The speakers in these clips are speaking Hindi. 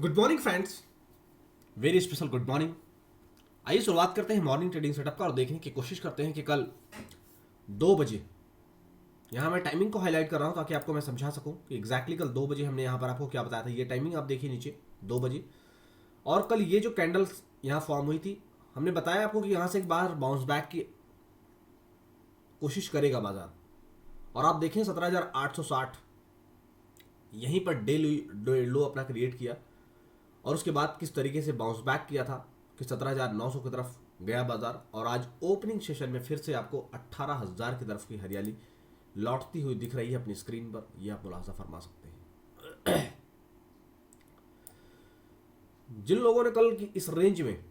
Good morning friends, very special good morning. आइए शुरुआत करते हैं मॉर्निंग ट्रेडिंग सेटअप का और देखने की कोशिश करते हैं कि कल 2 बजे, यहाँ मैं टाइमिंग को हाईलाइट कर रहा हूँ ताकि आपको मैं समझा सकूँ कि एग्जैक्टली कल 2 बजे हमने यहाँ पर आपको क्या बताया था। ये टाइमिंग आप देखिए नीचे 2 बजे। और कल ये जो कैंडल्स यहाँ फॉर्म हुई थी, हमने बताया आपको कि यहाँ से एक बार बाउंस बैक की कोशिश करेगा बाजार। और आप देखें 17,860 यहीं पर डे लो अपना क्रिएट किया और उसके बाद किस तरीके से बाउंस बैक किया था कि 17,900 की तरफ गया बाजार। और आज ओपनिंग सेशन में फिर से आपको 18,000 की तरफ की हरियाली लौटती हुई दिख रही है अपनी स्क्रीन पर, यह आप मुलाजा फरमा सकते हैं। जिन लोगों ने कल की इस रेंज में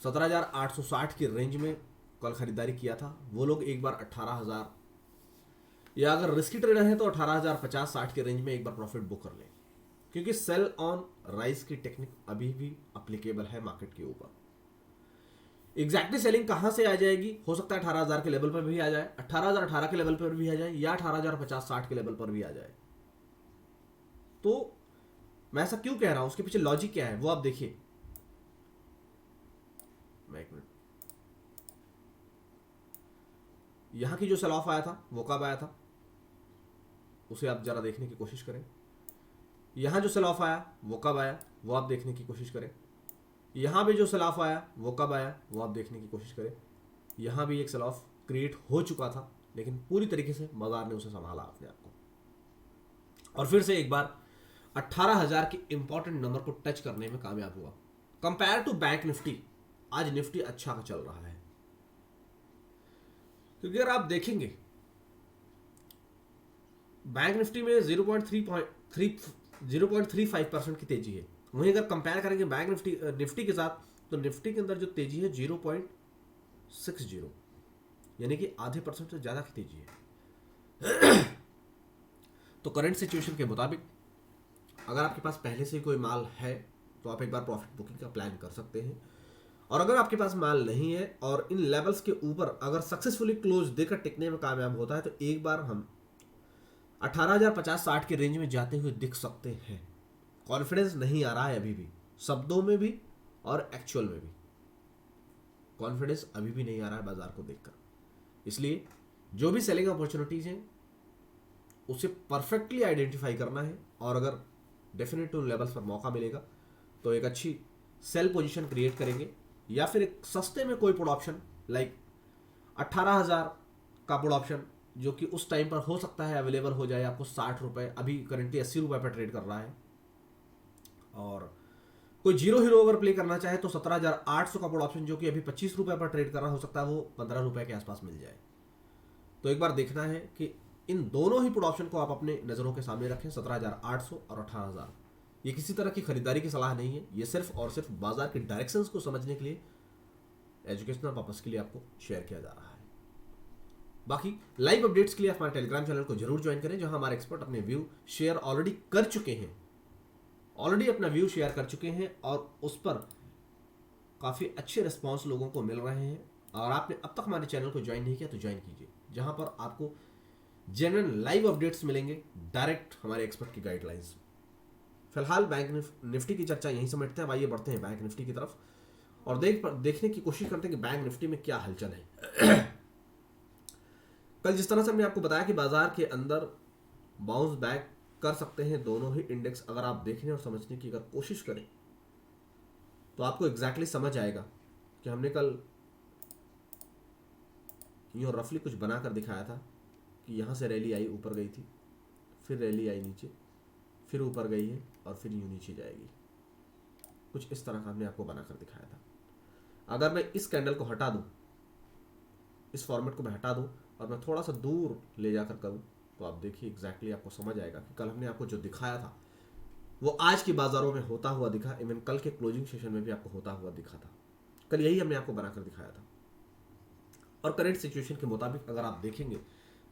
17,860 की रेंज में कल खरीदारी किया था, वो लोग एक बार 18,000 या अगर रिस्की ट्रेडर है तो 18,050-60 के रेंज में एक बार प्रॉफिट बुक कर लें, क्योंकि सेल ऑन राइज की टेक्निक अभी भी अप्लीकेबल है मार्केट के ऊपर। एग्जैक्टली सेलिंग कहां से आ जाएगी, हो सकता है 18,000 के लेवल पर भी आ जाए, 18,018 के लेवल पर भी आ जाए, या 18,050-60 के लेवल पर भी आ जाए। तो मैं ऐसा क्यों कह रहा हूं, उसके पीछे लॉजिक क्या है वो आप देखिए। मैं एक मिनट, यहां की जो सेल ऑफ आया था वो कब आया था उसे आप जरा देखने की कोशिश करें। यहां जो सेल ऑफ आया वो कब आया वो आप देखने की कोशिश करें। यहां भी जो सेल ऑफ आया वो कब आया वो आप देखने की कोशिश करें। यहां भी एक सेल ऑफ क्रिएट हो चुका था, लेकिन पूरी तरीके से बाजार ने उसे संभाला अपने आप को और फिर से एक बार 18,000 के इंपॉर्टेंट नंबर को टच करने में कामयाब हुआ। कंपेयर टू बैंक निफ्टी आज निफ्टी अच्छा चल रहा है, क्योंकि अगर आप देखेंगे बैंक निफ्टी में 0.35% की तेजी है। वहीं अगर कंपेयर करेंगे बैंक निफ्टी के साथ, तो निफ्टी के अंदर जो तेजी है 0.60, यानी कि आधे परसेंट से ज्यादा की तेजी है। तो करंट सिचुएशन के मुताबिक अगर आपके पास पहले से कोई माल है तो आप एक बार प्रॉफिट बुकिंग का प्लान कर सकते हैं। और अगर आपके पास माल नहीं है और इन लेवल्स के ऊपर अगर सक्सेसफुली क्लोज देकर टिकने में कामयाब होता है, तो एक बार हम 18,050-60 के रेंज में जाते हुए दिख सकते हैं। कॉन्फिडेंस नहीं आ रहा है अभी भी, शब्दों में भी और एक्चुअल में भी कॉन्फिडेंस अभी भी नहीं आ रहा है बाजार को देखकर। इसलिए जो भी सेलिंग अपॉर्चुनिटीज हैं उसे परफेक्टली आइडेंटिफाई करना है, और अगर डेफिनेट उन लेवल्स पर मौका मिलेगा तो एक अच्छी सेल पोजीशन क्रिएट करेंगे, या फिर एक सस्ते में कोई पुट ऑप्शन लाइक 18,000 का पुट ऑप्शन, जो कि उस टाइम पर हो सकता है अवेलेबल हो जाए आपको 60 रुपए, अभी करंटली 80 रुपए पर ट्रेड कर रहा है। और कोई जीरो हीरो अगर प्ले करना चाहे तो 17,800 का पुट ऑप्शन, जो कि अभी 25 रुपए पर ट्रेड कर रहा हो सकता है वो 15 रुपए के आसपास मिल जाए। तो एक बार देखना है कि इन दोनों ही पुट ऑप्शन को आप अपने नज़रों के सामने रखें, 17,800 और 18,000। ये किसी तरह की खरीदारी की सलाह नहीं है, ये सिर्फ और सिर्फ बाजार के डायरेक्शंस को समझने के लिए, एजुकेशनल पर्पस के लिए आपको शेयर किया जा रहा है। बाकी लाइव अपडेट्स के लिए हमारे टेलीग्राम चैनल को जरूर ज्वाइन करें, जहां हमारे एक्सपर्ट अपने व्यू शेयर ऑलरेडी कर चुके हैं, ऑलरेडी अपना व्यू शेयर कर चुके हैं और उस पर काफ़ी अच्छे रिस्पॉन्स लोगों को मिल रहे हैं। और आपने अब तक हमारे चैनल को ज्वाइन नहीं किया तो ज्वाइन कीजिए, जहां पर आपको जेन्युइन लाइव अपडेट्स मिलेंगे डायरेक्ट हमारे एक्सपर्ट की गाइडलाइंस। फिलहाल बैंक निफ्टी की चर्चा यहीं समेटते हैं। आइए बढ़ते हैं बैंक निफ्टी की तरफ और देखने की कोशिश करते हैं कि बैंक निफ्टी में क्या हलचल है। कल जिस तरह से हमने आपको बताया कि बाजार के अंदर बाउंस बैक कर सकते हैं दोनों ही इंडेक्स, अगर आप देखने और समझने की अगर कोशिश करें तो आपको एग्जैक्टली समझ आएगा कि हमने कल यूँ रफली कुछ बनाकर दिखाया था कि यहाँ से रैली आई, ऊपर गई थी, फिर रैली आई नीचे, फिर ऊपर गई है और फिर यूँ नीचे जाएगी। कुछ इस तरह का हमने आपको बनाकर दिखाया था। अगर मैं इस कैंडल को हटा दूँ, इस फॉर्मेट को मैं हटा दूँ और मैं थोड़ा सा दूर ले जाकर करूँ, तो आप देखिए एग्जैक्टली आपको समझ आएगा कि कल हमने आपको जो दिखाया था वो आज की बाजारों में होता हुआ दिखा, इवन कल के क्लोजिंग सेशन में भी आपको होता हुआ दिखा था। कल यही हमने आपको बनाकर दिखाया था। और करंट सिचुएशन के मुताबिक अगर आप देखेंगे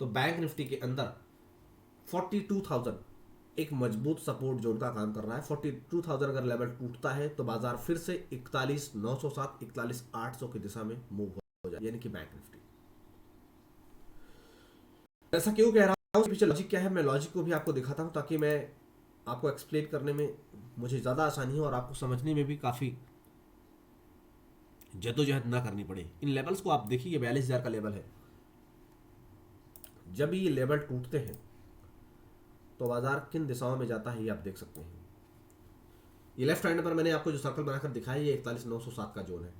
तो बैंक निफ्टी के अंदर 42,000 एक मजबूत सपोर्ट जोन का काम कर रहा है। 42,000 अगर लेवल टूटता है तो बाजार फिर से 41,907 41,800 की दिशा में मूव हो जाए, यानी कि बैंक निफ्टी। ऐसा क्यों कह रहा हूं, पीछे लॉजिक क्या है, मैं लॉजिक को भी आपको दिखाता हूं ताकि मैं आपको एक्सप्लेन करने में मुझे ज़्यादा आसानी है और आपको समझने में भी काफ़ी जद्दोजहद ना करनी पड़े। इन लेवल्स को आप देखिए, ये 42,000 का लेवल है। जब ये लेवल टूटते हैं तो बाजार किन दिशाओं में जाता है ये आप देख सकते हैं। ये लेफ्ट हैंड पर मैंने आपको जो सर्कल बनाकर दिखाया ये 41,907 का जोन है।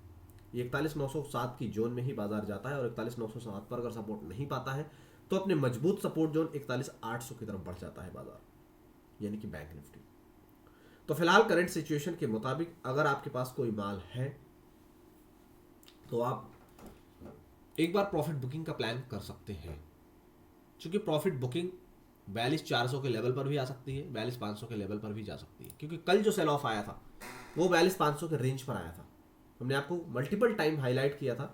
ये 41,907 की जोन में ही बाजार जाता है और 41,907 पर अगर सपोर्ट नहीं पाता है तो अपने मजबूत सपोर्ट जोन 41,800 की तरफ बढ़ जाता है बाजार, यानी कि बैंक निफ्टी। तो फिलहाल करंट सिचुएशन के मुताबिक अगर आपके पास कोई माल है तो आप एक बार प्रॉफिट बुकिंग का प्लान कर सकते हैं, क्योंकि प्रॉफिट बुकिंग 42,400 के लेवल पर भी आ सकती है, 42,500 के लेवल पर भी जा सकती है, क्योंकि कल जो सेल ऑफ आया था वो 42,500 के रेंज पर आया था। हमने आपको मल्टीपल टाइम हाईलाइट किया था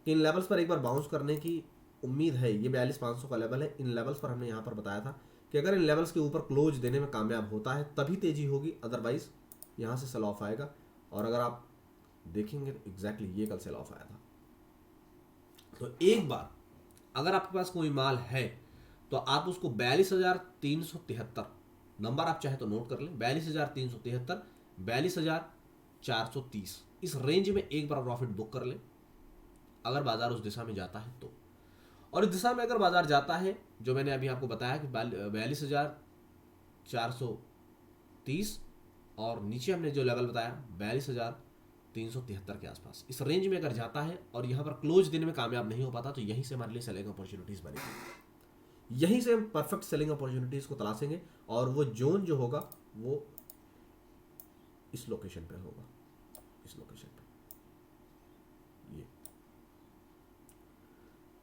कि इन लेवल्स पर एक बार बाउंस करने की उम्मीद है। ये 42,500 का लेवल है। इन लेवल्स पर हमने यहाँ पर बताया था कि अगर इन लेवल्स के ऊपर क्लोज देने में कामयाब होता है तभी तेजी होगी, अदरवाइज यहाँ से सेल ऑफ आएगा। और अगर आप देखेंगे तो एग्जैक्टली ये कल सेल ऑफ आया था। तो एक बार अगर आपके पास कोई माल है तो आप उसको 42,373 नंबर आप चाहे तो नोट कर लें, 42,373, 42,430 इस रेंज में एक बार प्रॉफिट बुक कर लें अगर बाजार उस दिशा में जाता है तो। और इस दिशा में अगर बाजार जाता है, जो मैंने अभी आपको बताया कि 42,430 और नीचे हमने जो लेवल बताया 42,373 के आसपास, इस रेंज में अगर जाता है और यहाँ पर क्लोज देने में कामयाब नहीं हो पाता तो यहीं से हमारे लिए सेलिंग अपॉर्चुनिटीज बनेगी। यहीं से हम परफेक्ट सेलिंग अपॉर्चुनिटीज को तलाशेंगे और वो जोन जो होगा वो इस लोकेशन पे होगा, इस लोकेशन पे। ये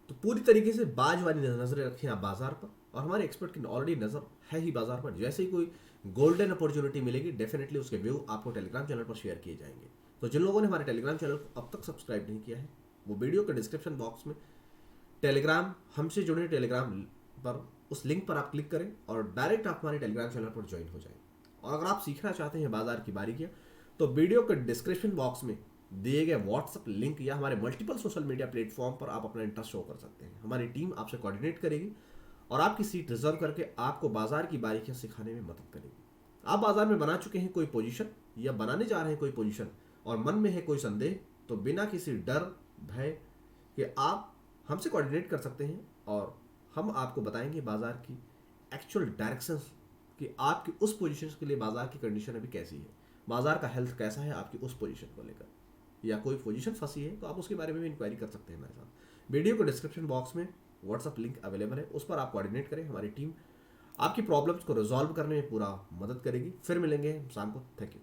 तो पूरी तरीके से बाज वाली नजरें रखें आप बाजार पर, और हमारे एक्सपर्ट की ऑलरेडी नजर है ही बाजार पर। जैसे ही कोई गोल्डन अपॉर्चुनिटी मिलेगी डेफिनेटली उसके व्यू आपको टेलीग्राम चैनल पर शेयर किए जाएंगे। तो जिन लोगों ने हमारे टेलीग्राम चैनल को अब तक सब्सक्राइब नहीं किया है वो वीडियो के डिस्क्रिप्शन बॉक्स में टेलीग्राम हमसे जुड़े टेलीग्राम पर उस लिंक पर आप क्लिक करें और डायरेक्ट आप हमारे टेलीग्राम चैनल पर ज्वाइन हो जाएं। और अगर आप सीखना चाहते हैं बाजार की बारीकियां तो वीडियो के डिस्क्रिप्शन बॉक्स में दिए गए व्हाट्सएप लिंक या हमारे मल्टीपल सोशल मीडिया प्लेटफॉर्म पर आप अपना इंटरेस्ट शो कर सकते हैं। हमारी टीम आपसे कोऑर्डिनेट करेगी और आपकी सीट रिजर्व करके आपको बाजार की बारीकियां सिखाने में मदद करेगी। आप बाजार में बना चुके हैं कोई पोजीशन या बनाने जा रहे हैं कोई पोजीशन और मन में है कोई संदेह, तो बिना किसी डर भय के आप हमसे कोऑर्डिनेट कर सकते हैं और हम आपको बताएंगे बाजार की एक्चुअल डायरेक्शंस कि आपकी उस पोजीशन के लिए बाजार की कंडीशन अभी कैसी है, बाजार का हेल्थ कैसा है आपकी उस पोजीशन को लेकर, या कोई पोजीशन फंसी है तो आप उसके बारे में भी इंक्वायरी कर सकते हैं हमारे साथ। वीडियो को डिस्क्रिप्शन बॉक्स में व्हाट्सअप लिंक अवेलेबल है, उस पर आप कोऑर्डिनेट करें। हमारी टीम आपकी प्रॉब्लम्स को रिजॉल्व करने में पूरा मदद करेगी। फिर मिलेंगे शाम को। Thank you.